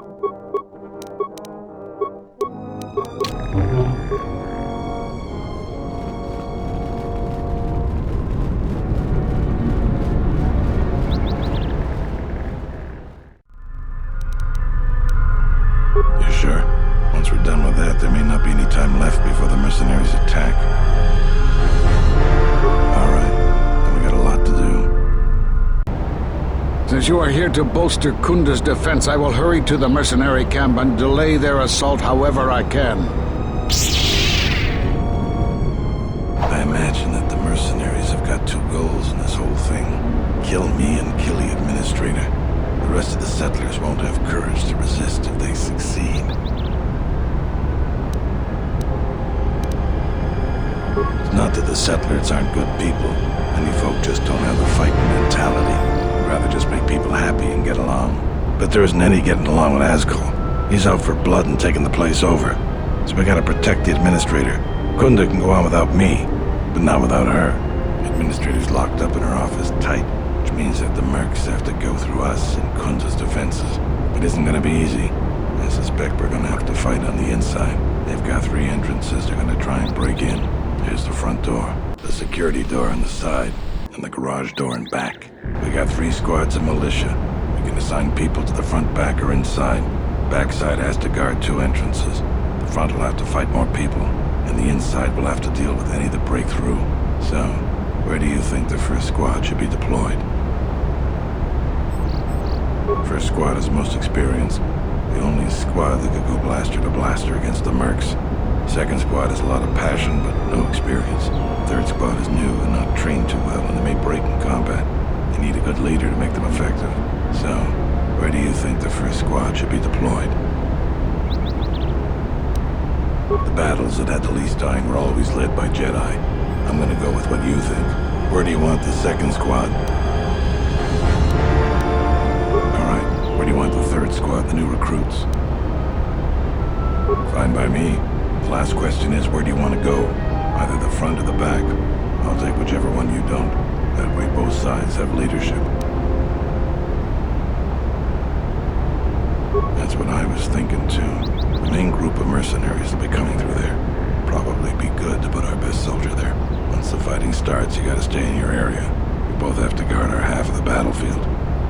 You sure? Once we're done with that, there may not be any time left before the mercenaries attack. Alright, then we got a lot to do. Since you are here to bolster Khoonda's defense, I will hurry to the mercenary camp and delay their assault however I can. I imagine that the mercenaries have got two goals in this whole thing. Kill me and kill the administrator. The rest of the settlers won't have courage to resist if they succeed. It's not that the settlers aren't good people. Many folk just don't have the fighting mentality. They'd rather just make people happy and get along. But there isn't any getting along with Azkul. He's out for blood and taking the place over. So we gotta protect the administrator. Khoonda can go on without me, but not without her. The administrator's locked up in her office tight, which means that the mercs have to go through us and Khoonda's defenses. It isn't gonna be easy. I suspect we're gonna have to fight on the inside. They've got 3 entrances they're gonna try and break in. Here's the front door, the security door on the side, and the garage door in back. We got 3 squads of militia. We can assign people to the front, back, or inside. Backside has to guard 2 entrances. The front will have to fight more people, and the inside will have to deal with any that break through. So, where do you think the first squad should be deployed? First squad is most experienced. The only squad that could go blaster to blaster against the mercs. Second squad has a lot of passion, but no experience. Third squad is new and not trained too well, and they may break in combat. They need a good leader to make them effective. So, where do you think the first squad should be deployed? The battles that had the least dying were always led by Jedi. I'm gonna go with what you think. Where do you want the second squad? Alright, where do you want the third squad, the new recruits? Fine by me. The last question is, where do you want to go? Either the front or the back. I'll take whichever one you don't. That way both sides have leadership. That's what I was thinking too. The main group of mercenaries will be coming through there. Probably be good to put our best soldier there. Once the fighting starts, you gotta stay in your area. We both have to guard our half of the battlefield.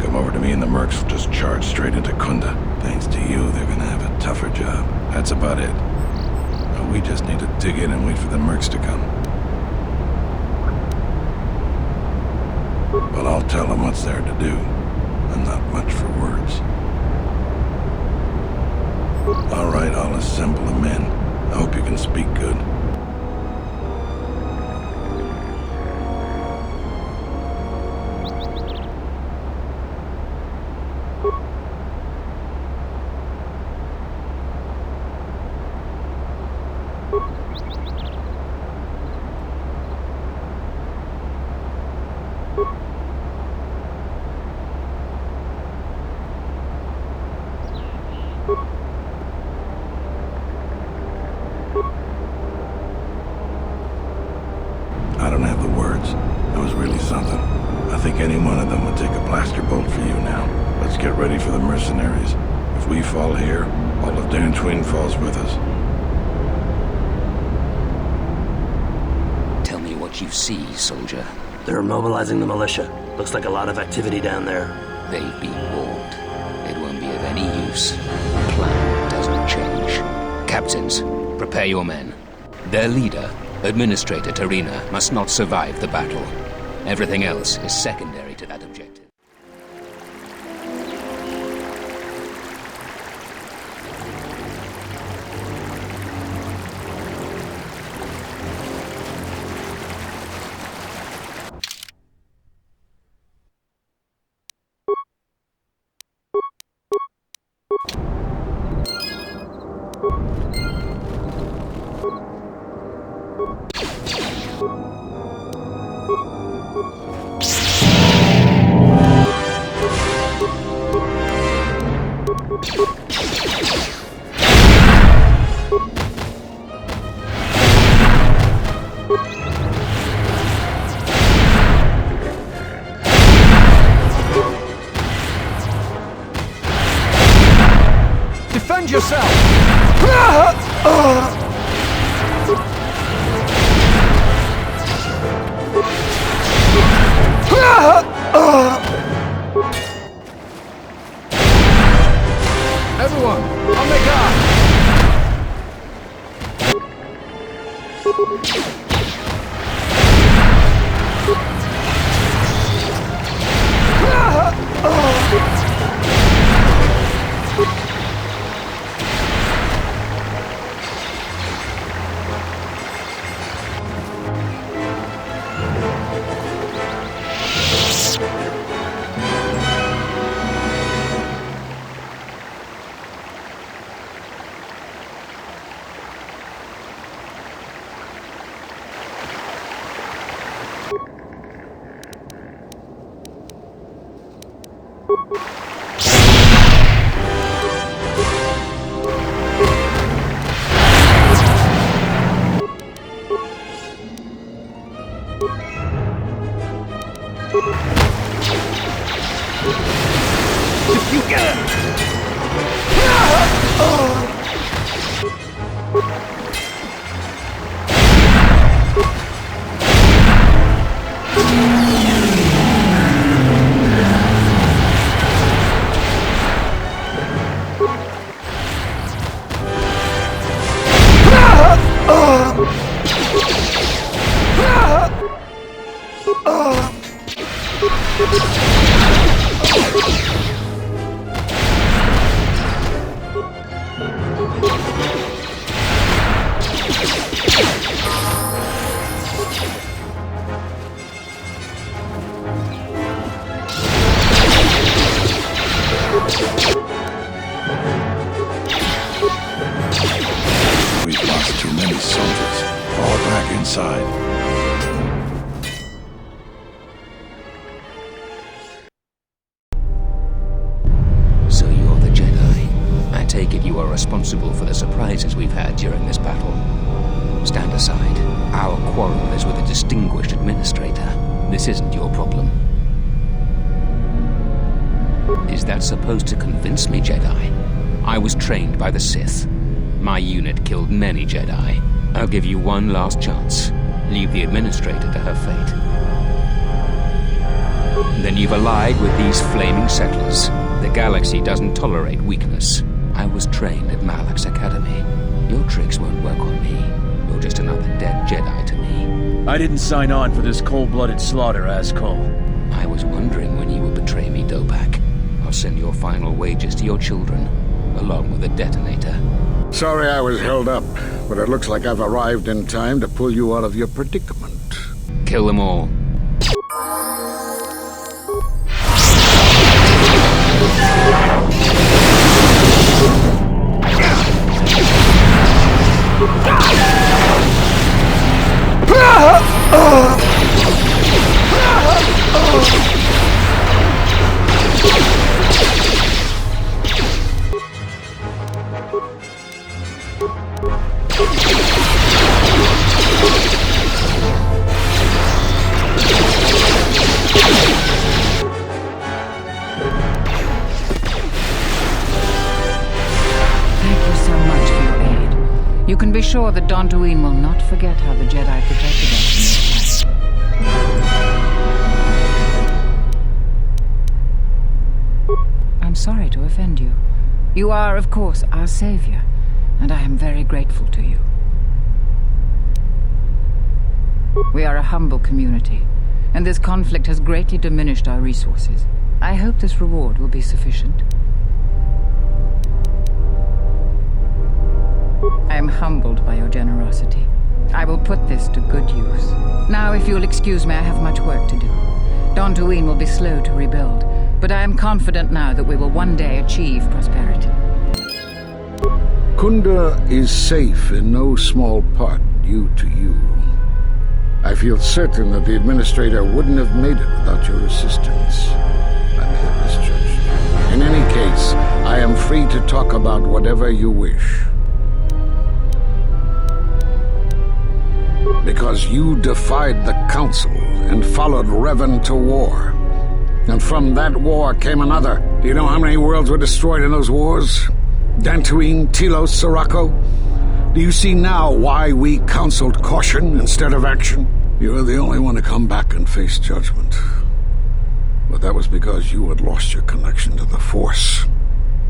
Come over to me and the mercs will just charge straight into Khoonda. Thanks to you, they're gonna have a tougher job. That's about it. We just need to dig in and wait for the mercs to come. Well, I'll tell them what's there to do. And not much for words. Alright, I'll assemble the men. I hope you can speak good. I don't have the words. That was really something. I think any one of them would take a blaster bolt for you now. Let's get ready for the mercenaries. If we fall here, all of Dantooine falls with us. Tell me what you see, soldier. They're mobilizing the militia. Looks like a lot of activity down there. They've been warned. It won't be of any use. The plan doesn't change. Captains, prepare your men. Their leader, Administrator Tarina, must not survive the battle. Everything else is secondary to that objective. We've lost too many soldiers. Fall back inside. So you're the Jedi. I take it you are responsible for the surprises we've had during this battle. Stand aside. Our quarrel is with a distinguished administrator. This isn't your problem. Is that supposed to convince me, Jedi? I was trained by the Sith. My unit killed many Jedi. I'll give you one last chance. Leave the administrator to her fate. Then you've allied with these flaming settlers. The galaxy doesn't tolerate weakness. I was trained at Malak's academy. Your tricks won't work on me. You're just another dead Jedi to me. I didn't sign on for this cold-blooded slaughter, Azkul. I was wondering when you would betray me, Dopak. I'll send your final wages to your children, along with a detonator. Sorry I was held up, but it looks like I've arrived in time to pull you out of your predicament. Kill them all. You can be sure that Dantooine will not forget how the Jedi protected us in this fight. I'm sorry to offend you. You are, of course, our savior, and I am very grateful to you. We are a humble community, and this conflict has greatly diminished our resources. I hope this reward will be sufficient. I am humbled by your generosity. I will put this to good use. Now, if you'll excuse me, I have much work to do. Dantooine will be slow to rebuild, but I am confident now that we will one day achieve prosperity. Khoonda is safe in no small part due to you. I feel certain that the Administrator wouldn't have made it without your assistance. I may have misjudged. In any case, I am free to talk about whatever you wish. Because you defied the Council and followed Revan to war. And from that war came another. Do you know how many worlds were destroyed in those wars? Dantooine, Telos, Sirocco? Do you see now why we counseled caution instead of action? You were the only one to come back and face judgment. But that was because you had lost your connection to the Force.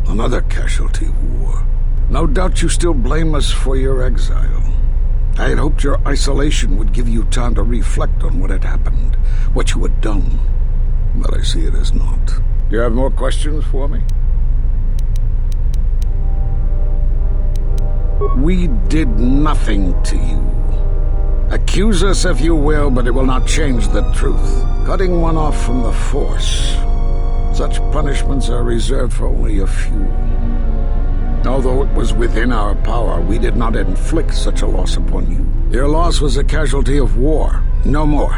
Another casualty of war. No doubt you still blame us for your exile. I had hoped your isolation would give you time to reflect on what had happened, what you had done. But I see it as not. Do you have more questions for me? We did nothing to you. Accuse us if you will, but it will not change the truth. Cutting one off from the Force. Such punishments are reserved for only a few. Although it was within our power, we did not inflict such a loss upon you. Your loss was a casualty of war, no more.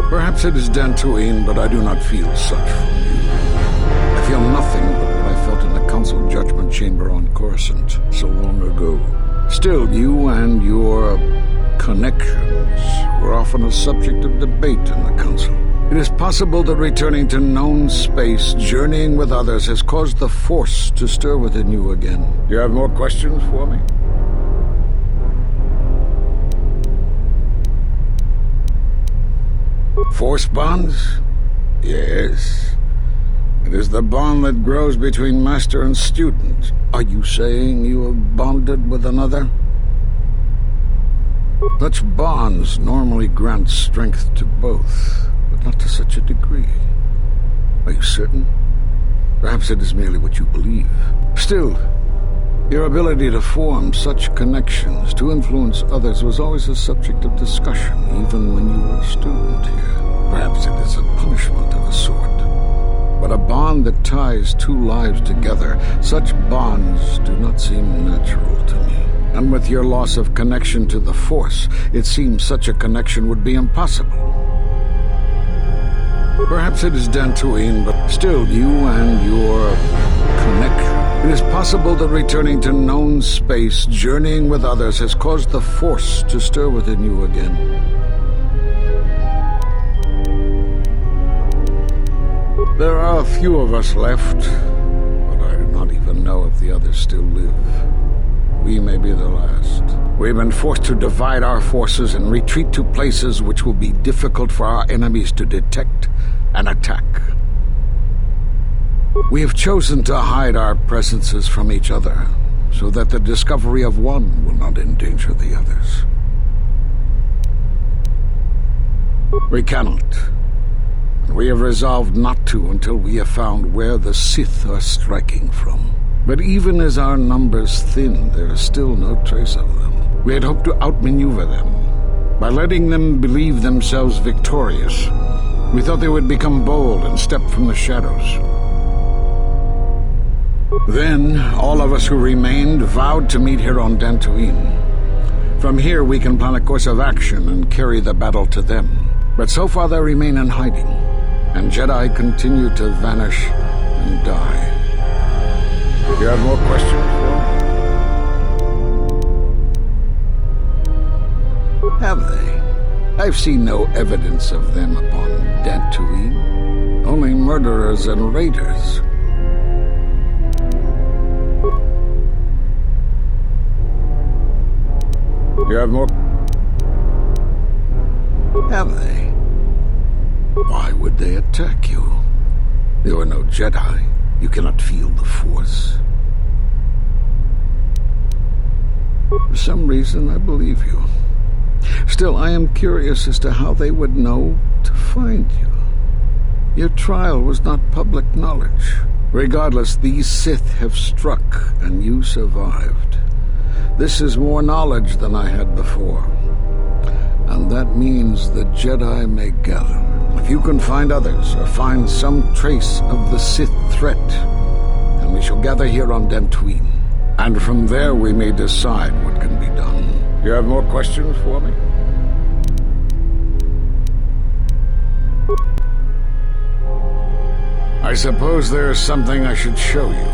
Perhaps it is Dantooine, but I do not feel such from you. I feel nothing but what I felt in the Council Judgment Chamber on Coruscant so long ago. Still, you and your connections were often a subject of debate in the Council. It is possible that returning to known space, journeying with others, has caused the Force to stir within you again. Do you have more questions for me? Force bonds? Yes. It is the bond that grows between master and student. Are you saying you have bonded with another? Such bonds normally grant strength to both, but not to such a degree. Are you certain? Perhaps it is merely what you believe. Still, your ability to form such connections, to influence others, was always a subject of discussion, even when you were a student here. Perhaps it is a punishment of a sort. But a bond that ties two lives together, such bonds do not seem natural to me. And with your loss of connection to the Force, it seems such a connection would be impossible. Perhaps it is Dantooine, but still, you and your connection. It is possible that returning to known space, journeying with others, has caused the Force to stir within you again. There are a few of us left, but I do not even know if the others still live. We may be the last. We've been forced to divide our forces and retreat to places which will be difficult for our enemies to detect and attack. We have chosen to hide our presences from each other, so that the discovery of one will not endanger the others. We cannot. We have resolved not to until we have found where the Sith are striking from. But even as our numbers thin, there is still no trace of them. We had hoped to outmaneuver them. By letting them believe themselves victorious, we thought they would become bold and step from the shadows. Then, all of us who remained vowed to meet here on Dantooine. From here we can plan a course of action and carry the battle to them. But so far they remain in hiding, and Jedi continue to vanish and die. You have more questions for me? Have they? I've seen no evidence of them upon Dantooine. Only murderers and raiders. You have more? Have they? Why would they attack you? You are no Jedi. You cannot feel the Force. For some reason, I believe you. Still, I am curious as to how they would know to find you. Your trial was not public knowledge. Regardless, these Sith have struck, and you survived. This is more knowledge than I had before. And that means the Jedi may gather. If you can find others, or find some trace of the Sith threat, then we shall gather here on Dantooine. And from there we may decide what can be done. You have more questions for me? I suppose there is something I should show you.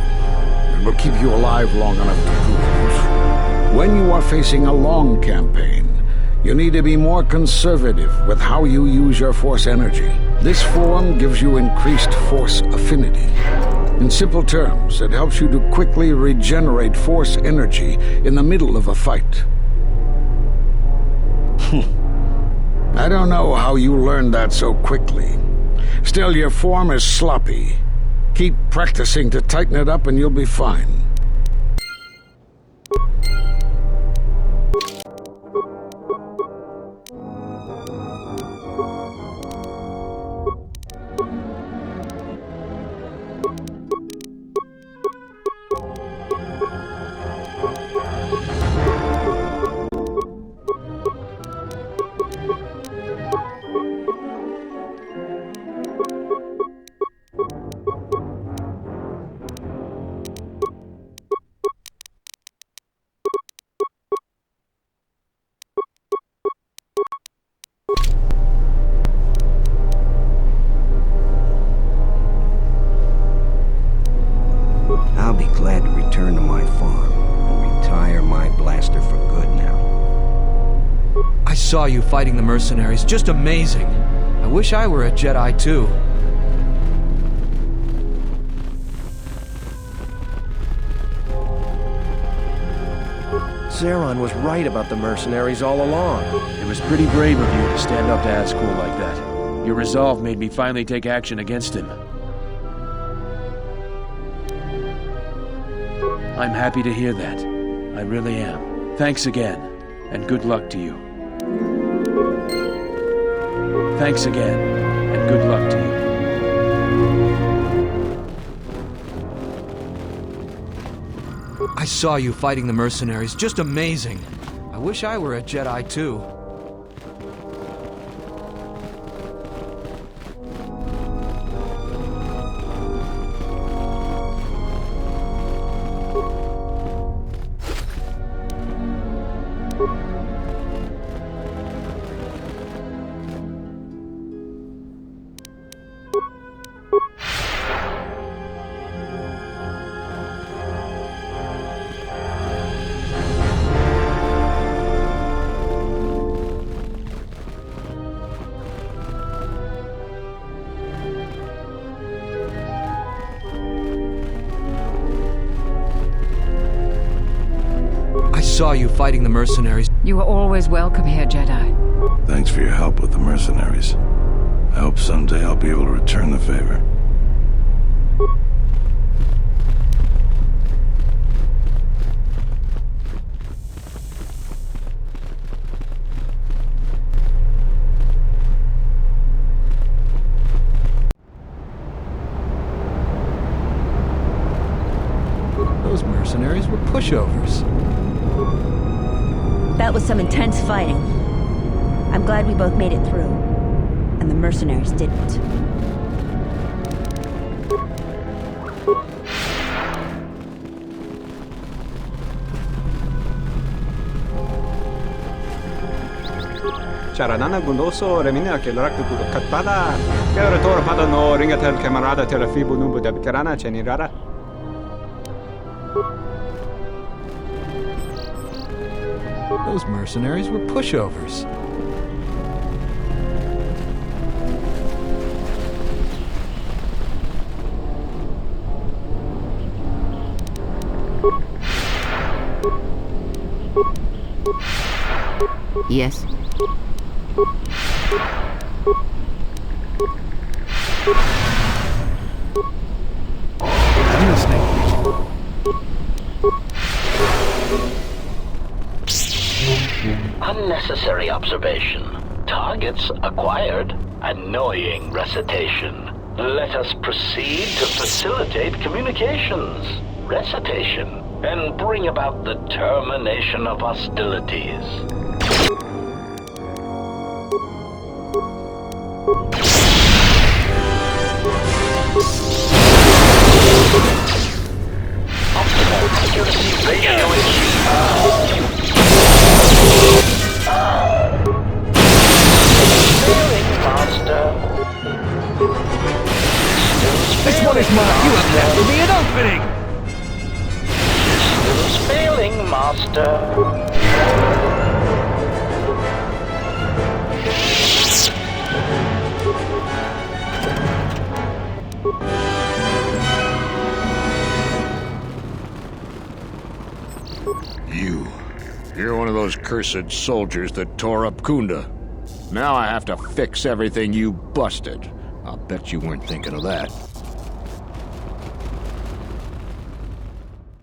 It will keep you alive long enough to prove it. When you are facing a long campaign, you need to be more conservative with how you use your Force energy. This form gives you increased Force affinity. In simple terms, it helps you to quickly regenerate Force energy in the middle of a fight. I don't know how you learned that so quickly. Still, your form is sloppy. Keep practicing to tighten it up and you'll be fine. saw you fighting the mercenaries. Just amazing. I wish I were a Jedi too. Zherron was right about the mercenaries all along. It was pretty brave of you to stand up to Azkul like that. Your resolve made me finally take action against him. I'm happy to hear that. I really am. Thanks again, and good luck to you. Thanks again, and good luck to you. I saw you fighting the mercenaries. Just amazing. I wish I were a Jedi too. I saw you fighting the mercenaries. You are always welcome here, Jedi. Thanks for your help with the mercenaries. I hope someday I'll be able to return the favor. Those mercenaries were pushovers. That was some intense fighting. I'm glad we both made it through. And the mercenaries didn't. Charanana Gundoso, Remina Kelrak Katada, Kerator Padano, Ringatel Camarada Telefibu Nubu de Karana, Chenirada. Those mercenaries were pushovers. Yes. I'm listening. Unnecessary observation. Targets acquired. Annoying recitation. Let us proceed to facilitate communications. Recitation. And bring about the termination of hostilities. Optimal accuracy ratio achieved. Failing, Master. This one is mine. You have left me an opening. Systems failing, Master. You're one of those cursed soldiers that tore up Khoonda. Now I have to fix everything you busted. I'll bet you weren't thinking of that.